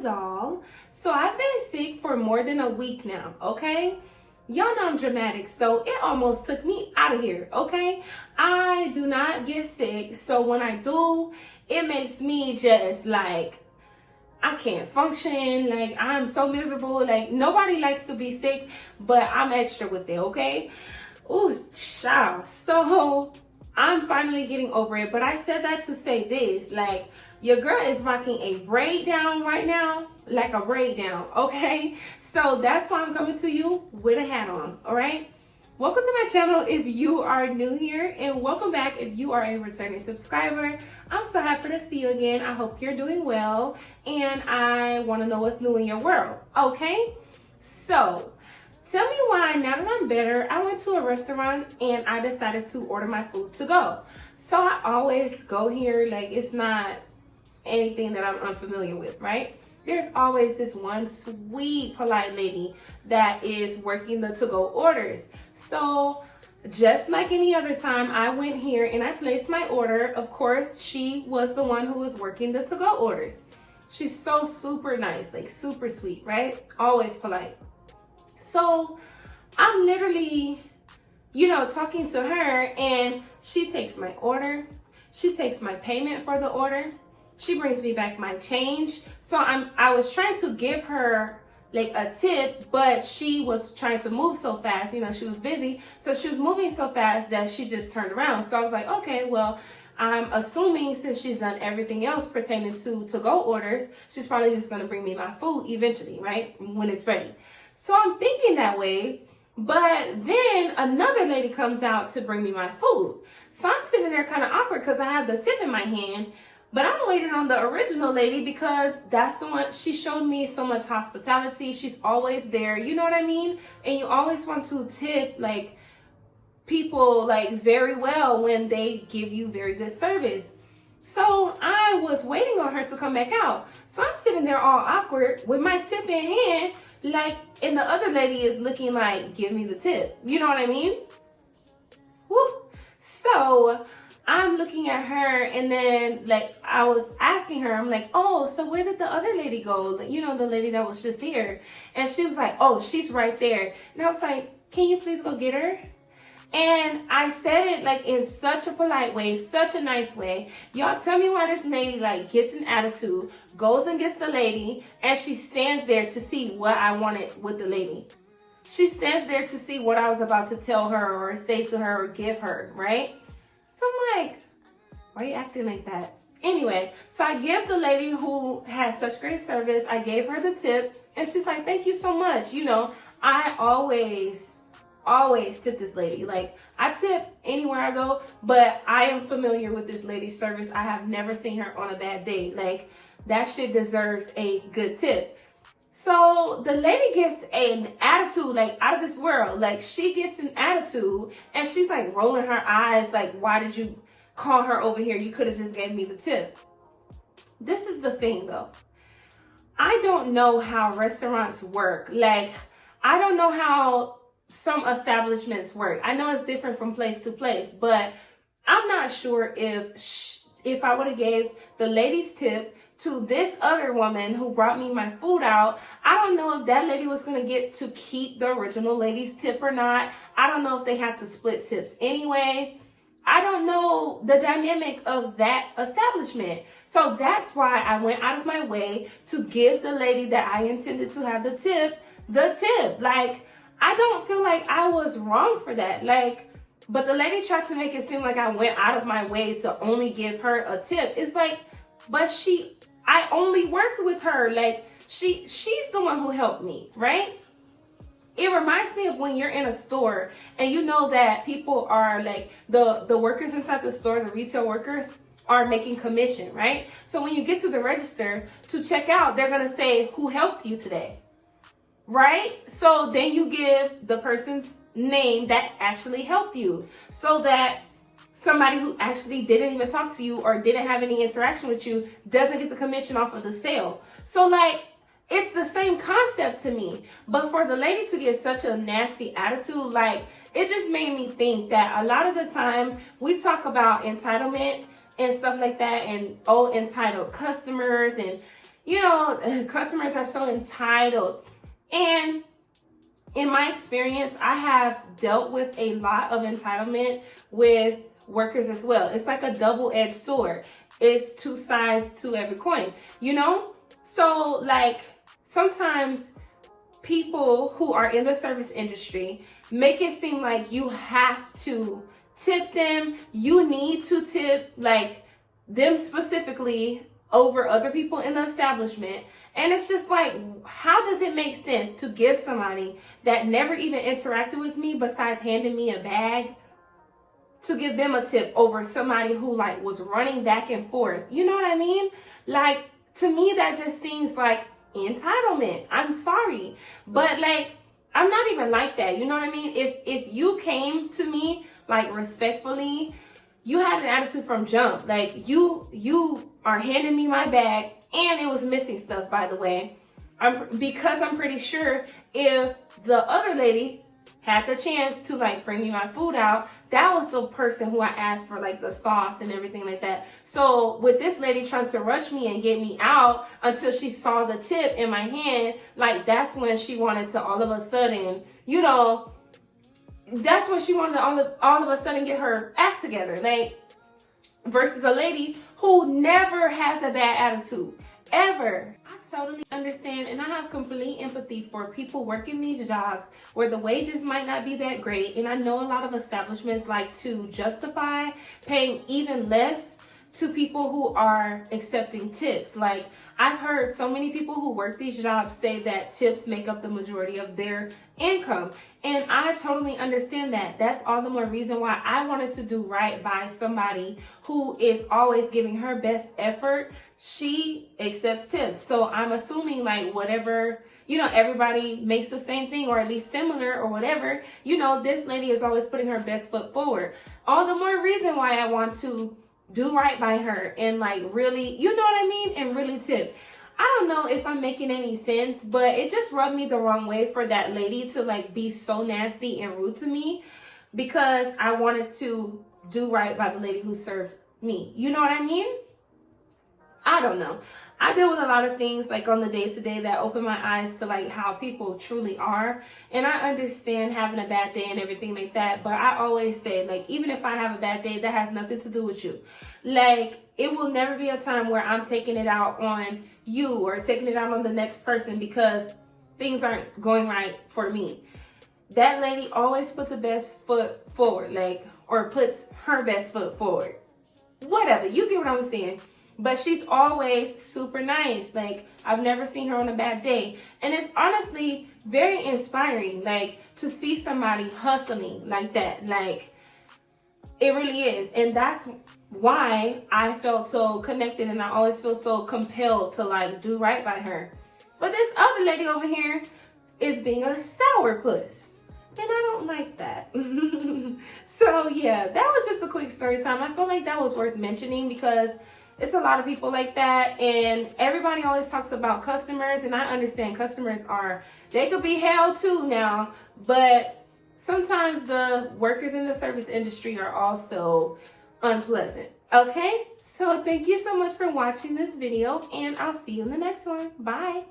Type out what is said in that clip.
KaetheDoll. So I've been sick for more than a week now, okay? Y'all know I'm dramatic, so it almost took me out of here, okay? I do not get sick, so when I do, it makes me just like, I can't function, like I'm so miserable. Like nobody likes to be sick, but I'm extra with it, okay? Ooh, child. So I'm finally getting over it, but I said that to say this, like your girl is rocking a braid down right now, like a braid down, okay? So that's why I'm coming to you with a hat on, all right? Welcome to my channel if you are new here, and welcome back if you are a returning subscriber. I'm so happy to see you again. I hope you're doing well, and I want to know what's new in your world, okay? So tell me why, now that I'm better, I went to a restaurant and I decided to order my food to go. So I always go here, like it's not anything that I'm unfamiliar with, right? There's always this one sweet, polite lady that is working the to-go orders. So just like any other time, I went here and I placed my order. Of course, she was the one who was working the to-go orders. She's so super nice, like super sweet, right? Always polite. So I'm literally, talking to her, and she takes my order. She takes my payment for the order. She brings me back my change. So I was trying to give her like a tip, but she was trying to move so fast, she was busy. So she was moving so fast that she just turned around. So I was like, okay, well, I'm assuming since she's done everything else pertaining to go orders, she's probably just gonna bring me my food eventually, right? When it's ready. So I'm thinking that way, but then another lady comes out to bring me my food. So I'm sitting there kind of awkward because I have the tip in my hand, but I'm waiting on the original lady because that's the one, she showed me so much hospitality. She's always there, you know what I mean? And you always want to tip like people like very well when they give you very good service. So I was waiting on her to come back out. So I'm sitting there all awkward with my tip in hand, like, and the other lady is looking like, give me the tip. You know what I mean? Woo. So I'm looking at her, and then like I was asking her, I'm like, oh, so where did the other lady go? Like, the lady that was just here. And she was like, oh, she's right there. And I was like, can you please go get her? And I said it like in such a polite way, such a nice way. Y'all tell me why this lady like gets an attitude, goes and gets the lady, and she stands there to see what I wanted with the lady. She stands there to see what I was about to tell her or say to her or give her, right? So I'm like, why are you acting like that? Anyway, so I give the lady who has such great service, I gave her the tip, and she's like, thank you so much. I always tip this lady. Like, I tip anywhere I go, but I am familiar with this lady's service. I have never seen her on a bad day. Like, that shit deserves a good tip. So the lady gets an attitude like out of this world. Like, she gets an attitude and she's like rolling her eyes like, why did you call her over here? You could have just gave me the tip. This is the thing though. I don't know how restaurants work. Like, I don't know how some establishments work. I know it's different from place to place, but I'm not sure if I would have gave the lady's tip to this other woman who brought me my food out, I don't know if that lady was going to get to keep the original lady's tip or not. I don't know if they had to split tips anyway. I don't know the dynamic of that establishment. So that's why I went out of my way to give the lady that I intended to have the tip. Like, I don't feel like I was wrong for that. Like, but the lady tried to make it seem like I went out of my way to only give her a tip. It's like, but I only worked with her. Like, she's the one who helped me, right? It reminds me of when you're in a store and you know that people are like, the workers inside the store, the retail workers are making commission, right? So when you get to the register to check out, they're going to say, who helped you today? Right? So then you give the person's name that actually helped you so that somebody who actually didn't even talk to you or didn't have any interaction with you doesn't get the commission off of the sale. So like, it's the same concept to me. But for the lady to get such a nasty attitude, like, it just made me think that a lot of the time we talk about entitlement and stuff like that, and entitled customers, and you know, customers are so entitled. And in my experience, I have dealt with a lot of entitlement with workers as well. It's like a double-edged sword. It's two sides to every coin, you know? So like sometimes people who are in the service industry make it seem like you have to tip them. You need to tip like them specifically over other people in the establishment. And it's just like, how does it make sense to give somebody that never even interacted with me besides handing me a bag, to give them a tip over somebody who like was running back and forth? You know what I mean? Like, to me, that just seems like entitlement. I'm sorry, but like, I'm not even like that. You know what I mean? If you came to me like respectfully, you had an attitude from jump. Like you are handing me my bag, and it was missing stuff, by the way. Because I'm pretty sure if the other lady had the chance to like bring me my food out, that was the person who I asked for like the sauce and everything like that. So with this lady trying to rush me and get me out until she saw the tip in my hand, like that's when she wanted to all of a sudden, you know, that's when she wanted to all of a sudden get her act together. Like, versus a lady who never has a bad attitude, ever. I totally understand, and I have complete empathy for people working these jobs where the wages might not be that great. And I know a lot of establishments like to justify paying even less to people who are accepting tips. Like, I've heard so many people who work these jobs say that tips make up the majority of their income. And I totally understand that. That's all the more reason why I wanted to do right by somebody who is always giving her best effort. She accepts tips. So I'm assuming like whatever, you know, everybody makes the same thing or at least similar or whatever. You know, this lady is always putting her best foot forward. All the more reason why I want to do right by her and like really, you know what I mean? And really tip. I don't know if I'm making any sense, but it just rubbed me the wrong way for that lady to like be so nasty and rude to me because I wanted to do right by the lady who served me. You know what I mean? I don't know. I deal with a lot of things like on the day-to-day that open my eyes to like how people truly are. And I understand having a bad day and everything like that. But I always say, like, even if I have a bad day, that has nothing to do with you. Like, it will never be a time where I'm taking it out on you or taking it out on the next person because things aren't going right for me. That lady always puts the best foot forward, like, or puts her best foot forward. Whatever, you get what I'm saying. But she's always super nice. Like, I've never seen her on a bad day. And it's honestly very inspiring, like, to see somebody hustling like that. Like, it really is. And that's why I felt so connected and I always feel so compelled to, like, do right by her. But this other lady over here is being a sourpuss. And I don't like that. So, yeah, that was just a quick story time. I feel like that was worth mentioning because it's a lot of people like that, and everybody always talks about customers, and I understand customers they could be hell too now, but sometimes the workers in the service industry are also unpleasant, okay? So thank you so much for watching this video, and I'll see you in the next one. Bye.